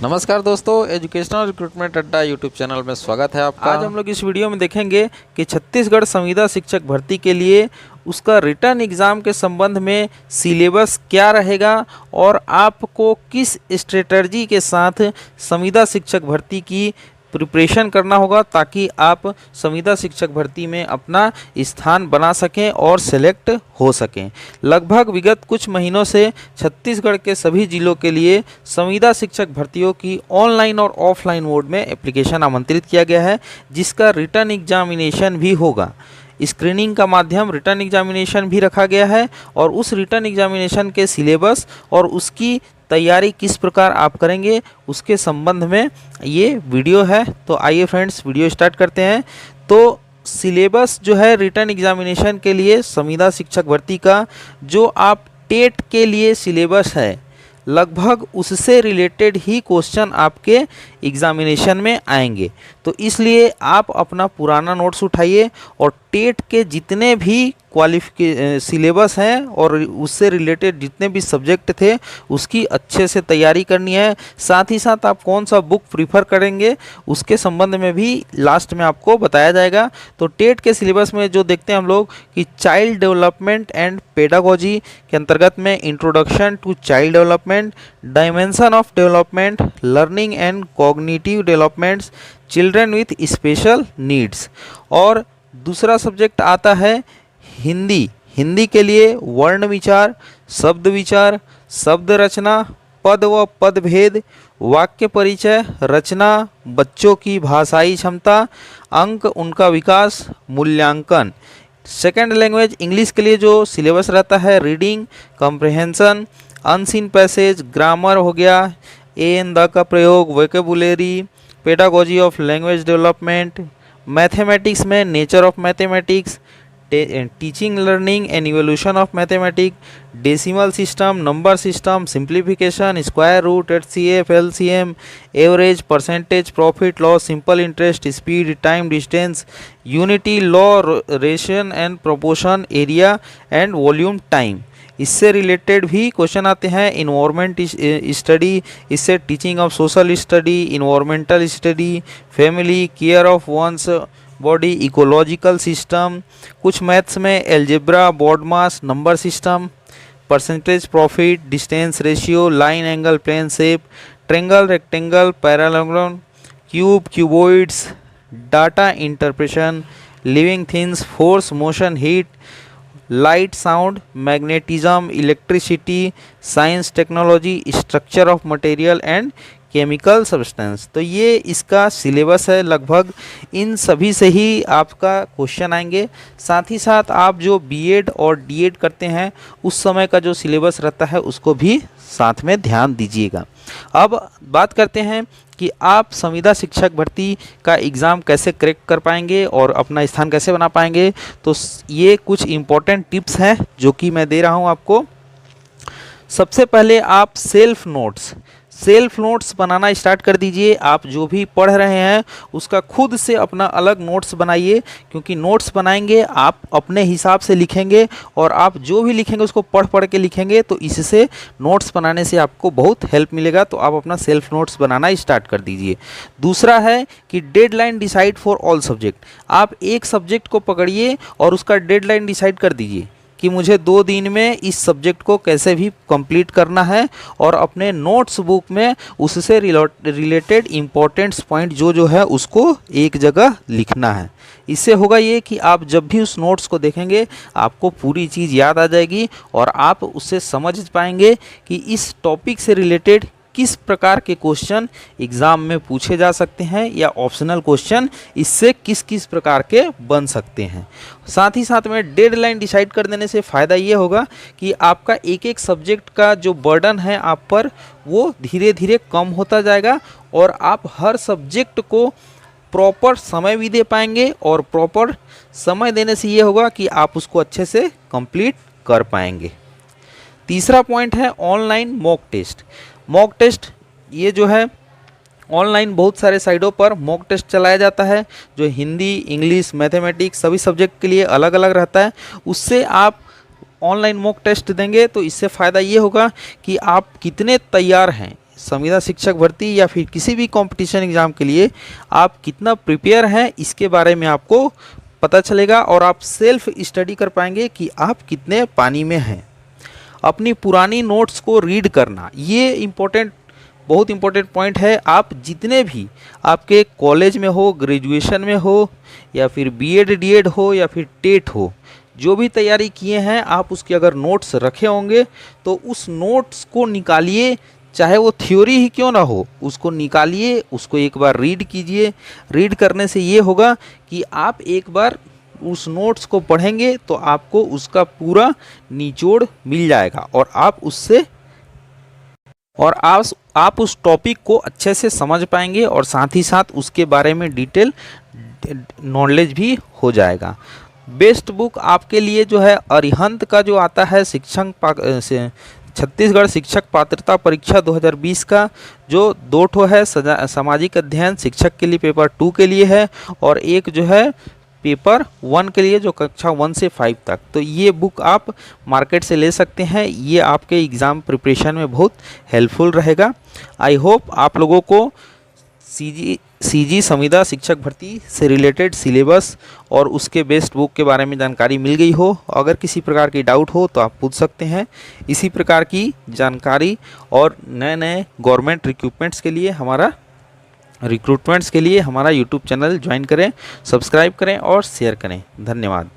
नमस्कार दोस्तों, educational recruitment अड्डा यूट्यूब चैनल में स्वागत है आपका। आज हम लोग इस वीडियो में देखेंगे कि छत्तीसगढ़ संविदा शिक्षक भर्ती के लिए उसका रिटर्न एग्ज़ाम के संबंध में सिलेबस क्या रहेगा और आपको किस स्ट्रेटजी के साथ संविदा शिक्षक भर्ती की प्रिपरेशन करना होगा ताकि आप संविदा शिक्षक भर्ती में अपना स्थान बना सकें और सेलेक्ट हो सकें। लगभग विगत कुछ महीनों से छत्तीसगढ़ के सभी जिलों के लिए संविदा शिक्षक भर्तियों की ऑनलाइन और ऑफलाइन मोड में एप्लीकेशन आमंत्रित किया गया है, जिसका रिटर्न एग्जामिनेशन भी होगा। स्क्रीनिंग का माध्यम रिटर्न एग्जामिनेशन भी रखा गया है और उस रिटर्न एग्जामिनेशन के सिलेबस और उसकी तैयारी किस प्रकार आप करेंगे उसके संबंध में ये वीडियो है। तो आइए फ्रेंड्स, वीडियो स्टार्ट करते हैं। तो सिलेबस जो है रिटर्न एग्जामिनेशन के लिए संविदा शिक्षक भर्ती का, जो आप टेट के लिए सिलेबस है, लगभग उससे रिलेटेड ही क्वेश्चन आपके एग्जामिनेशन में आएंगे। तो इसलिए आप अपना पुराना नोट्स उठाइए और टेट के जितने भी सिलेबस हैं और उससे रिलेटेड जितने भी सब्जेक्ट थे उसकी अच्छे से तैयारी करनी है। साथ ही साथ आप कौन सा बुक प्रीफर करेंगे उसके संबंध में भी लास्ट में आपको बताया जाएगा। तो टेट के सिलेबस में जो देखते हैं हम लोग कि चाइल्ड डेवलपमेंट एंड पेडागोजी के अंतर्गत में introduction to child development, dimension of development, learning and cognitive developments, children with special needs. और दूसरा सब्जेक्ट आता है हिंदी के लिए वर्ण विचार, शब्द विचार, शब्द रचना, पद व पद भेद, वाक्य परिचय, रचना, बच्चों की भाषाई क्षमता, अंक उनका विकास, मूल्यांकन। सेकेंड लैंग्वेज इंग्लिश के लिए जो सिलेबस रहता है reading comprehension, unseen passage, grammar हो गया, ए एन द का प्रयोग, vocabulary, pedagogy of language development, mathematics में nature of mathematics, teaching learning and evolution of mathematics, decimal system, number system, simplification, square root, HCF, LCM, average, percentage, profit loss, simple interest, speed, time, distance, unity, law, रेशन and proportion, area and volume, time. इससे related भी question आते हैं। Environment study, इससे teaching of social study, environmental study, family, care of one's body, ecological system. कुछ maths में algebra, BODMAS, number system, percentage, profit, distance ratio, line angle plane shape, triangle, rectangle, parallelogram, cube, cuboids, data interpretation, living things, force, motion, heat, light, sound, magnetism, electricity, science, technology, structure of material and chemical substance. तो ये इसका syllabus है। लगभग इन सभी से ही आपका question आएंगे। साथ ही साथ आप जो बीएड और डीएड करते हैं उस समय का जो सिलेबस रहता है उसको भी साथ में ध्यान दीजिएगा। अब बात करते हैं कि आप संविदा शिक्षक भर्ती का एग्ज़ाम कैसे क्रैक कर पाएंगे और अपना स्थान कैसे बना पाएंगे। तो ये कुछ इम्पोर्टेंट टिप्स हैं जो कि मैं दे रहा हूँ आपको। सबसे पहले आप सेल्फ नोट्स बनाना स्टार्ट कर दीजिए। आप जो भी पढ़ रहे हैं उसका खुद से अपना अलग नोट्स बनाइए, क्योंकि नोट्स बनाएंगे आप अपने हिसाब से लिखेंगे और आप जो भी लिखेंगे उसको पढ़ के लिखेंगे, तो इससे नोट्स बनाने से आपको बहुत हेल्प मिलेगा। तो आप अपना सेल्फ नोट्स बनाना स्टार्ट कर दीजिए। दूसरा है कि deadline decide for all subject. आप एक सब्जेक्ट को पकड़िए और उसका डेडलाइन डिसाइड कर दीजिए कि मुझे 2 दिन में इस सब्जेक्ट को कैसे भी कंप्लीट करना है और अपने नोट्स बुक में उससे रिलेटेड इम्पोर्टेंट्स पॉइंट जो है उसको एक जगह लिखना है। इससे होगा ये कि आप जब भी उस नोट्स को देखेंगे आपको पूरी चीज़ याद आ जाएगी और आप उससे समझ पाएंगे कि इस टॉपिक से रिलेटेड किस प्रकार के क्वेश्चन एग्ज़ाम में पूछे जा सकते हैं या ऑप्शनल क्वेश्चन इससे किस किस प्रकार के बन सकते हैं। साथ ही साथ में डेडलाइन डिसाइड कर देने से फ़ायदा ये होगा कि आपका एक एक सब्जेक्ट का जो बर्डन है आप पर वो धीरे धीरे कम होता जाएगा और आप हर सब्जेक्ट को प्रॉपर समय भी दे पाएंगे और प्रॉपर समय देने से ये होगा कि आप उसको अच्छे से कंप्लीट कर पाएंगे। तीसरा पॉइंट है ऑनलाइन मॉक टेस्ट। ये जो है ऑनलाइन बहुत सारे साइटों पर मॉक टेस्ट चलाया जाता है जो हिंदी, इंग्लिश, मैथमेटिक्स सभी सब्जेक्ट के लिए अलग अलग रहता है। उससे आप ऑनलाइन मॉक टेस्ट देंगे तो इससे फ़ायदा ये होगा कि आप कितने तैयार हैं, संविदा शिक्षक भर्ती या फिर किसी भी कंपटीशन एग्ज़ाम के लिए आप कितना प्रिपेयर हैं, इसके बारे में आपको पता चलेगा और आप सेल्फ स्टडी कर पाएंगे कि आप कितने पानी में हैं। अपनी पुरानी नोट्स को रीड करना, ये बहुत इम्पोर्टेंट पॉइंट है। आप जितने भी आपके कॉलेज में हो, ग्रेजुएशन में हो या फिर बीएड डीएड हो या फिर टेट हो, जो भी तैयारी किए हैं आप उसके अगर नोट्स रखे होंगे तो उस नोट्स को निकालिए, चाहे वो थ्योरी ही क्यों ना हो, उसको निकालिए, उसको एक बार रीड कीजिए। रीड करने से ये होगा कि आप एक बार उस नोट्स को पढ़ेंगे तो आपको उसका पूरा निचोड़ मिल जाएगा और आप उस टॉपिक को अच्छे से समझ पाएंगे और साथ ही साथ उसके बारे में डिटेल नॉलेज भी हो जाएगा। बेस्ट बुक आपके लिए जो है अरिहंत का जो आता है छत्तीसगढ़ शिक्षक पात्रता परीक्षा 2020 का, जो 2 ठो है, सामाजिक अध्ययन शिक्षक के लिए पेपर 2 के लिए है और एक जो है पेपर 1 के लिए, जो कक्षा 1 से 5 तक। तो ये बुक आप मार्केट से ले सकते हैं, ये आपके एग्ज़ाम प्रिपरेशन में बहुत हेल्पफुल रहेगा। आई होप आप लोगों को सीजी संविदा शिक्षक भर्ती से रिलेटेड सिलेबस और उसके बेस्ट बुक के बारे में जानकारी मिल गई हो। अगर किसी प्रकार की डाउट हो तो आप पूछ सकते हैं। इसी प्रकार की जानकारी और नए नए गवर्नमेंट रिक्रूटमेंट्स के लिए हमारा यूट्यूब चैनल ज्वाइन करें, सब्सक्राइब करें और शेयर करें। धन्यवाद।